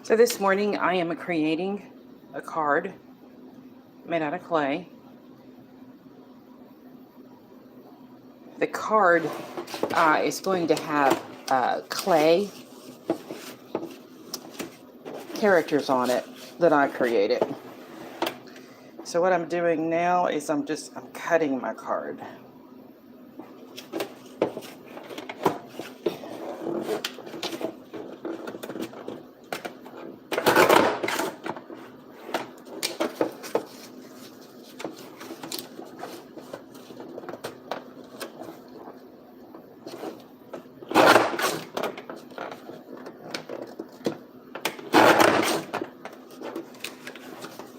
So this morning I am creating a card made out of clay. The card is going to have clay characters on it that I created. So what I'm doing now is I'm cutting my card.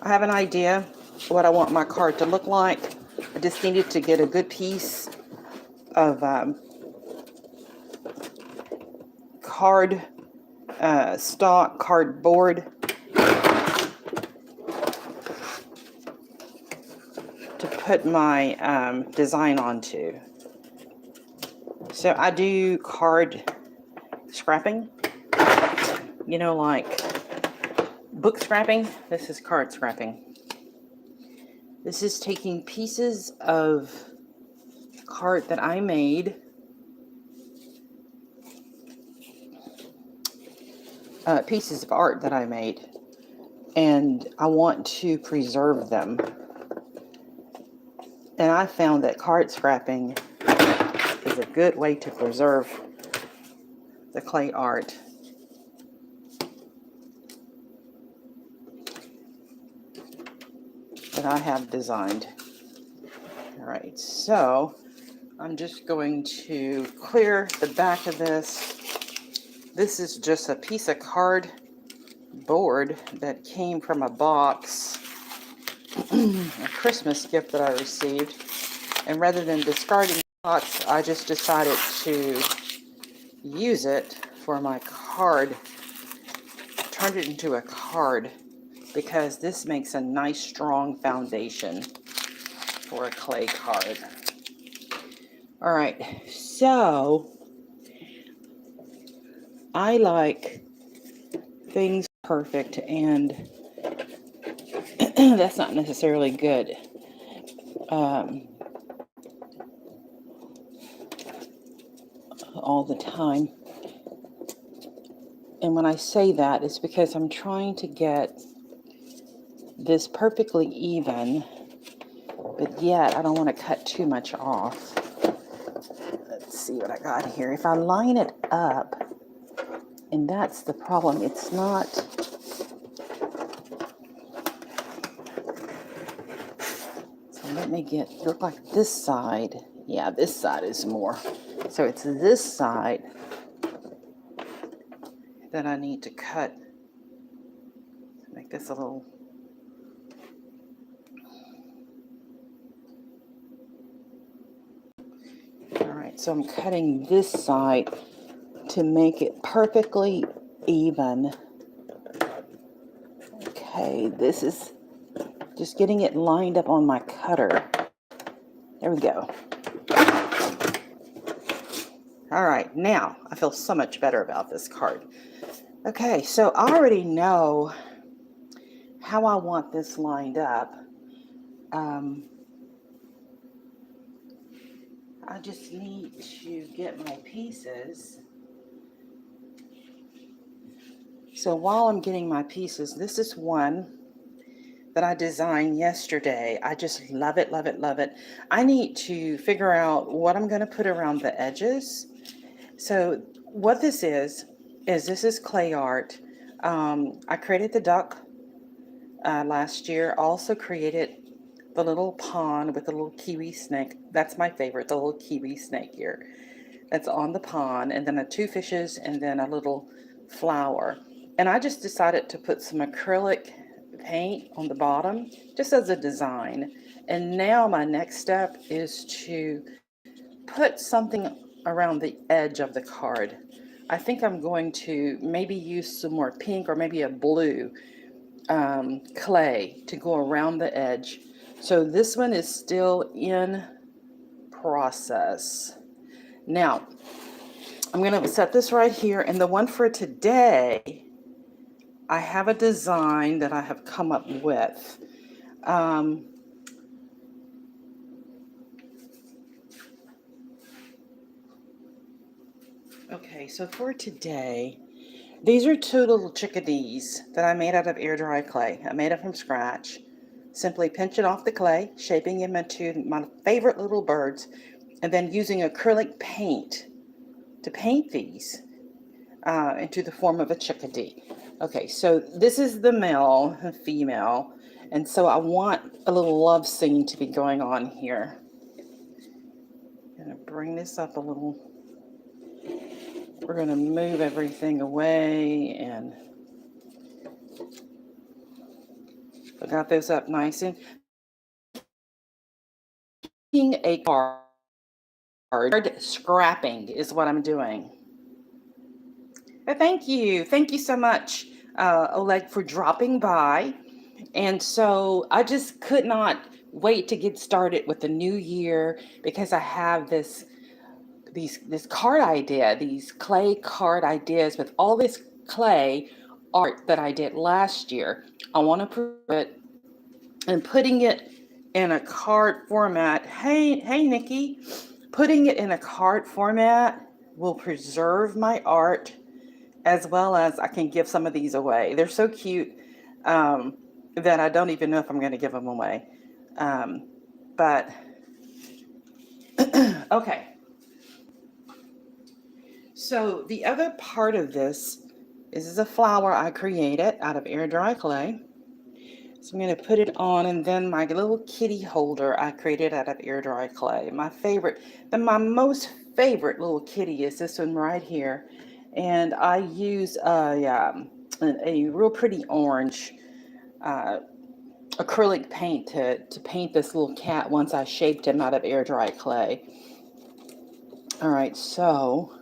I have an idea what I want my card to look like. I just needed to get a good piece of card, stock cardboard to put my design onto. So I do card scrapping, you know, like book scrapping. This is card scrapping. This is taking pieces of card that I made, pieces of art that I made, and I want to preserve them. And I found that card scrapping is a good way to preserve the clay art. That I have designed. All right, so I'm just going to clear the back of this. This is just a piece of cardboard that came from a box, a Christmas gift that I received. And rather than discarding the box, I just decided to use it for my card, turned it into a card, because this makes a nice strong foundation for a clay card. All right, so I like things perfect, and that's not necessarily good. All the time. And when I say that, it's because I'm trying to get this perfectly even, but yet I don't want to cut too much off. Let's see what I got here. If I line it up, and that's the problem, it's not. So let me look like this side. Yeah, this side is more. So it's this side that I need to cut to make this a little. All right, so I'm cutting this side to make it perfectly even. Okay, this is just getting it lined up on my cutter. There we go. All right, now I feel so much better about this card. Okay, so I already know how I want this lined up. I just need to get my pieces. So while I'm getting my pieces, this is one that I designed yesterday. I just love it, love it, love it. I need to figure out what I'm going to put around the edges. So what this is this is clay art. I created the duck last year. I also created the little pond with the little kiwi snake. That's my favorite, the little kiwi snake here. That's on the pond, and then two fishes, and then a little flower. And I just decided to put some acrylic paint on the bottom, just as a design. And now my next step is to put something around the edge of the card. I think I'm going to maybe use some more pink or maybe a blue clay to go around the edge. So this one is still in process. Now, I'm going to set this right here. And the one for today, I have a design that I have come up with. Okay, so for today, these are two little chickadees that I made out of air dry clay. I made it from scratch. Simply pinching off the clay, shaping them into my favorite little birds, and then using acrylic paint to paint these into the form of a chickadee. Okay, so this is the male and female, and so I want a little love scene to be going on here. I'm gonna bring this up a little. We're gonna move everything away, and I got those up nice and a card. Scrapping is what I'm doing. Thank you so much, Oleg, for dropping by. And so I just could not wait to get started with the new year because I have this card idea, these clay card ideas with all this clay art that I did last year. I want to prove it and putting it in a card format. Hey, Nikki, putting it in a card format will preserve my art as well as I can give some of these away. They're so cute that I don't even know if I'm going to give them away. But okay. So the other part of this is a flower I created out of air dry clay. So I'm going to put it on, and then my little kitty holder I created out of air dry clay. My most favorite little kitty is this one right here. And I use a real pretty orange acrylic paint to paint this little cat once I shaped him out of air dry clay. All right, so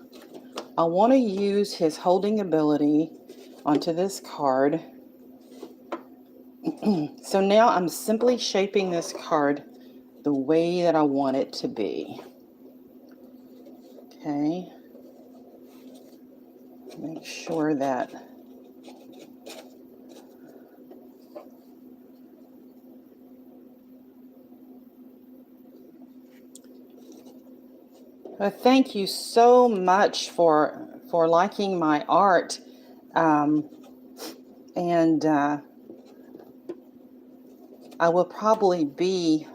I want to use his holding ability onto this card. So now I'm simply shaping this card the way that I want it to be. Okay. Make sure that thank you so much for liking my art. And I will probably be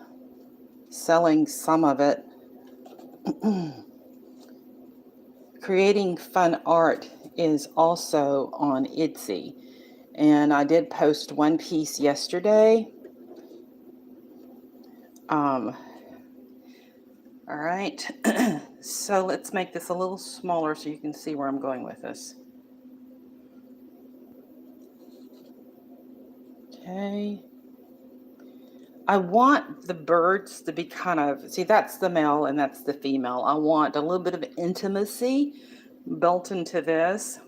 selling some of it. Creating fun art is also on Etsy. And I did post one piece yesterday. All right. So let's make this a little smaller so you can see where I'm going with this. Okay. I want the birds to be kind of, see, that's the male and that's the female. I want a little bit of intimacy built into this.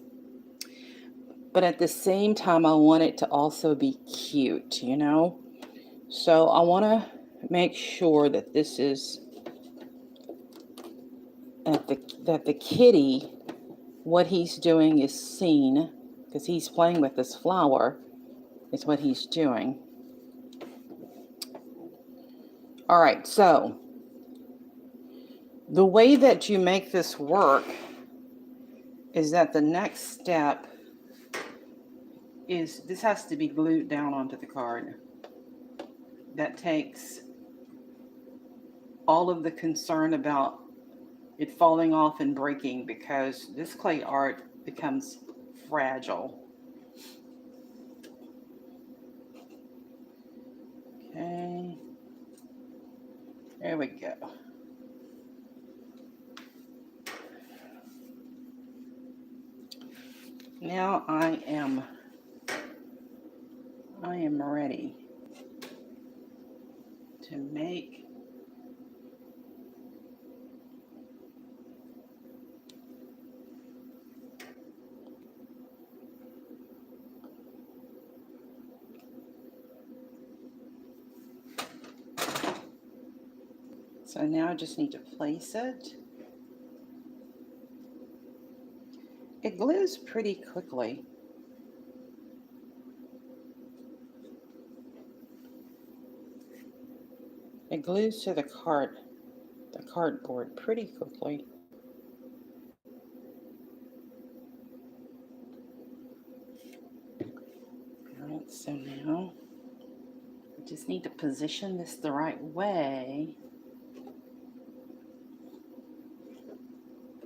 But at the same time, I want it to also be cute, you know? So I want to make sure that this is, that the kitty, what he's doing is seen, because he's playing with this flower, is what he's doing. All right, so the way that you make this work is that the next step is this has to be glued down onto the card. That takes all of the concern about it falling off and breaking, because this clay art becomes fragile. Okay, there we go. Now I am ready to make so now I just need to place it. glues pretty quickly. It glues to the cardboard pretty quickly. Alright, so now I just need to position this the right way.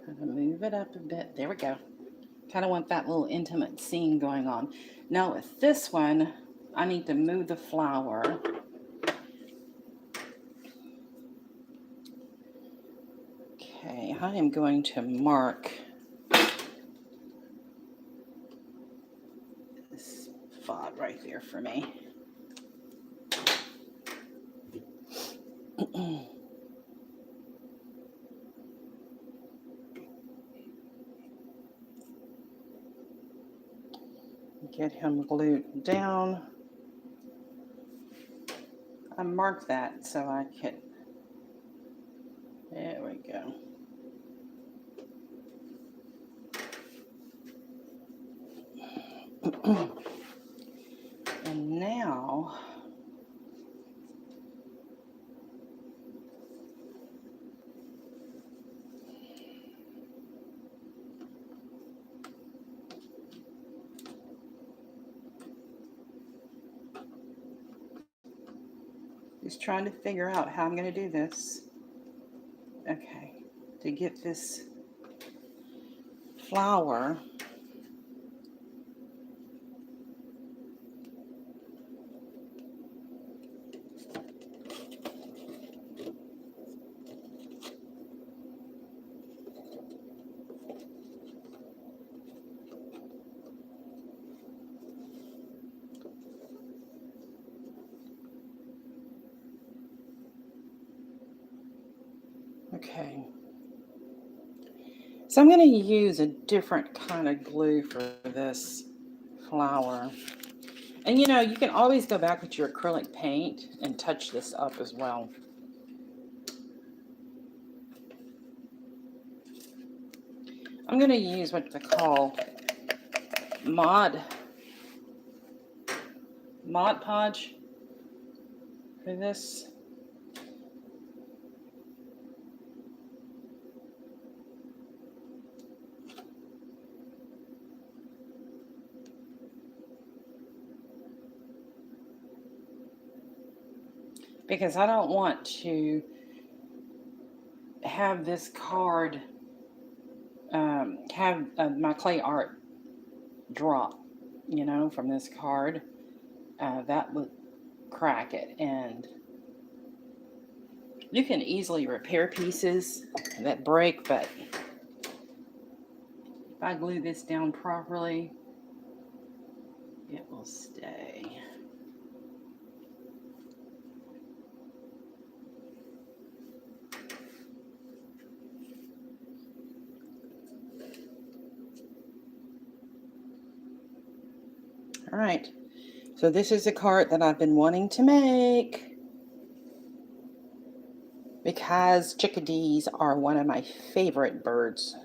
Kind of move it up a bit. There we go. Kind of want that little intimate scene going on. Now with this one, I need to move the flower. Okay, I am going to mark this spot right there for me. Get him glued down. I marked that so I could. There we go. And now just trying to figure out how I'm going to do this. Okay, to get this flower okay. So I'm going to use a different kind of glue for this flower. And you know, you can always go back with your acrylic paint and touch this up as well. I'm going to use what they call Mod Podge for this. Because I don't want to have this card have my clay art drop, you know, from this card. That would crack it, and you can easily repair pieces that break, but if I glue this down properly, it will stay. All right, so this is a card that I've been wanting to make because chickadees are one of my favorite birds.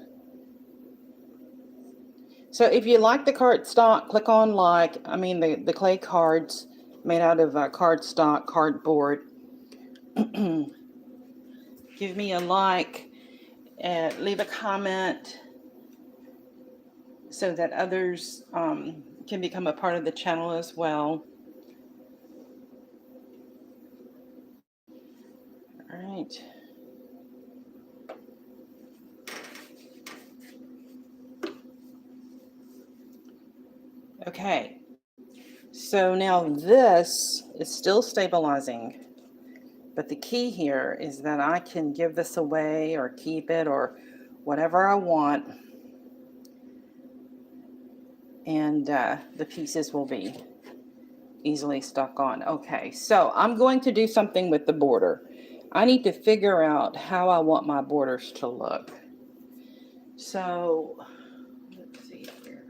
So if you like the cardstock, click on like. I mean the clay cards made out of cardstock, cardboard. Give me a like, leave a comment so that others can become a part of the channel as well. All right. Okay, so now this is still stabilizing, but the key here is that I can give this away or keep it or whatever I want, and the pieces will be easily stuck on. Okay, so I'm going to do something with the border. I need to figure out how I want my borders to look. So let's see here.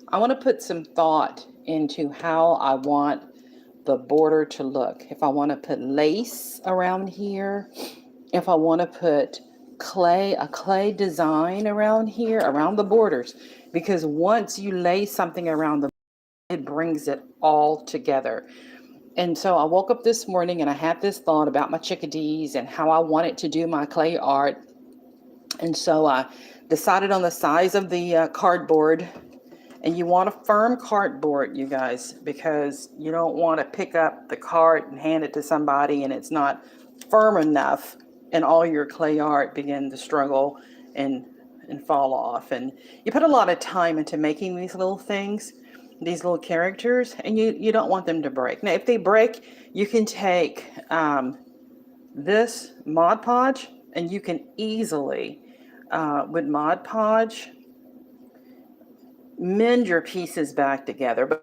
I want to put some thought into how I want the border to look. If I want to put lace around here, if I want to put a clay design around here, around the borders, because once you lay something around the, it brings it all together. And so I woke up this morning and I had this thought about my chickadees and how I wanted to do my clay art. And so I decided on the size of the cardboard. And you want a firm cardboard, you guys, because you don't want to pick up the card and hand it to somebody and it's not firm enough and all your clay art begin to struggle and fall off. And you put a lot of time into making these little things, these little characters, and you don't want them to break. Now, if they break, you can take this Mod Podge and you can easily, with Mod Podge, mend your pieces back together,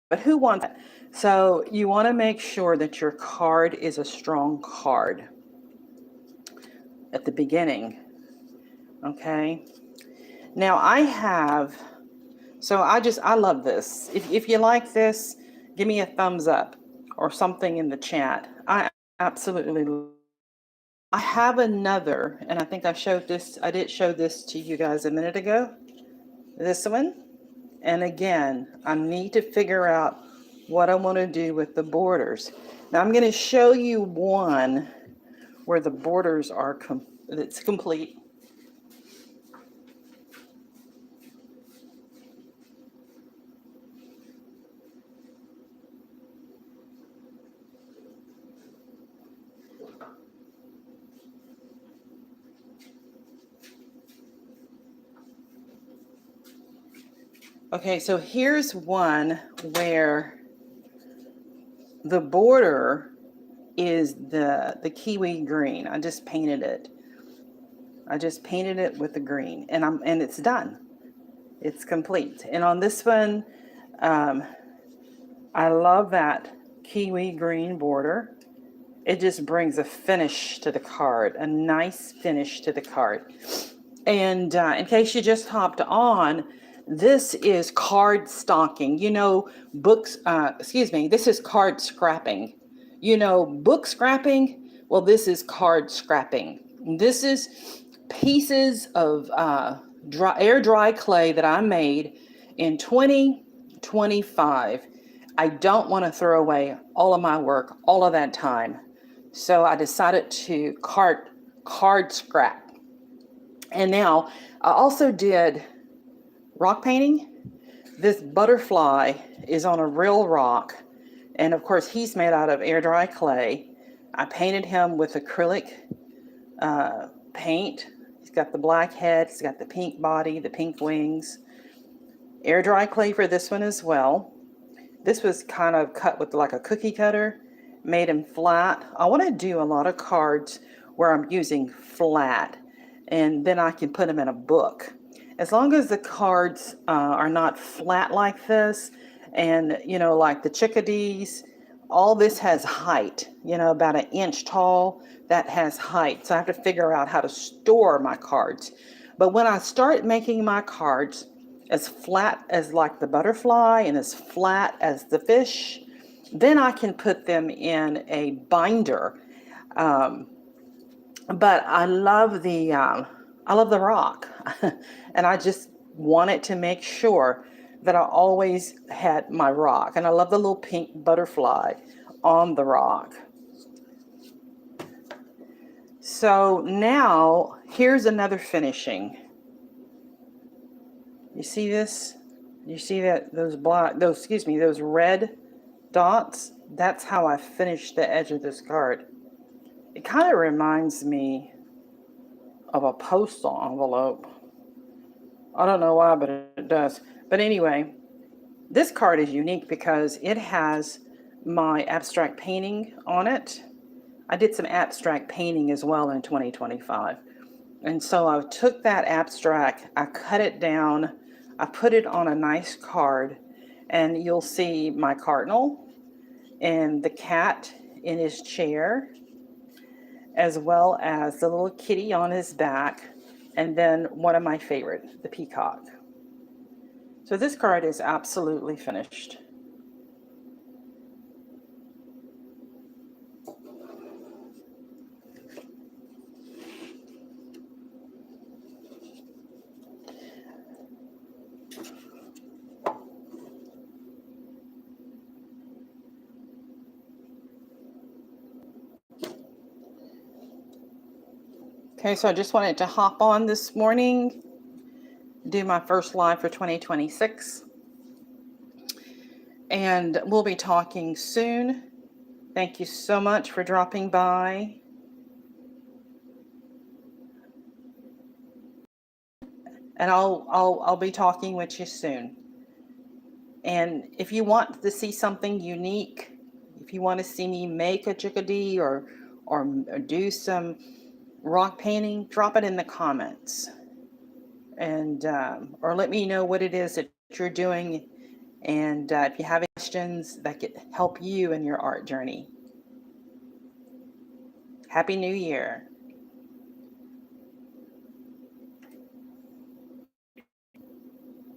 but who wants that? So you want to make sure that your card is a strong card at the beginning. Okay. Now I love this. If you like this, give me a thumbs up or something in the chat. I absolutely love. I have another, and I think I did show this to you guys a minute ago. This one. And again, I need to figure out what I want to do with the borders. Now I'm going to show you one where the borders are it's complete. Okay, so here's one where the border is the kiwi green. I just painted it. With the green, and it's done. It's complete. And on this one, I love that kiwi green border. It just brings a finish to the card, a nice finish to the card. And in case you just hopped on, this is card stocking. This is card scrapping. Book scrapping? Well, this is card scrapping. This is pieces of air dry clay that I made in 2025. I don't want to throw away all of my work, all of that time. So I decided to card scrap. And now I also did rock painting. This butterfly is on a real rock. And of course, he's made out of air dry clay. I painted him with acrylic paint. He's got the black head, he's got the pink body, the pink wings. Air dry clay for this one as well. This was kind of cut with like a cookie cutter, made him flat. I want to do a lot of cards where I'm using flat, and then I can put them in a book. As long as the cards are not flat like this, and like the chickadees, all this has height, about 1 inch tall, that has height. So I have to figure out how to store my cards. But when I start making my cards as flat as like the butterfly and as flat as the fish, then I can put them in a binder. But I love the rock, and I just wanted to make sure that I always had my rock. And I love the little pink butterfly on the rock. So now here's another finishing. You see this? You see that those red dots? That's how I finished the edge of this card. It kind of reminds me of a postal envelope. I don't know why, but it does. But anyway, this card is unique because it has my abstract painting on it. I did some abstract painting as well in 2025. And so I took that abstract, I cut it down, I put it on a nice card, and you'll see my cardinal and the cat in his chair, as well as the little kitty on his back, and then one of my favorite, the peacock. So this card is absolutely finished. Okay, so I just wanted to hop on this morning, do my first live for 2026, and we'll be talking soon. Thank you so much for dropping by. And I'll be talking with you soon. And if you want to see something unique, if you want to see me make a chickadee or do some rock painting, drop it in the comments, and or let me know what it is that you're doing, and if you have any questions that could help you in your art journey. Happy New Year.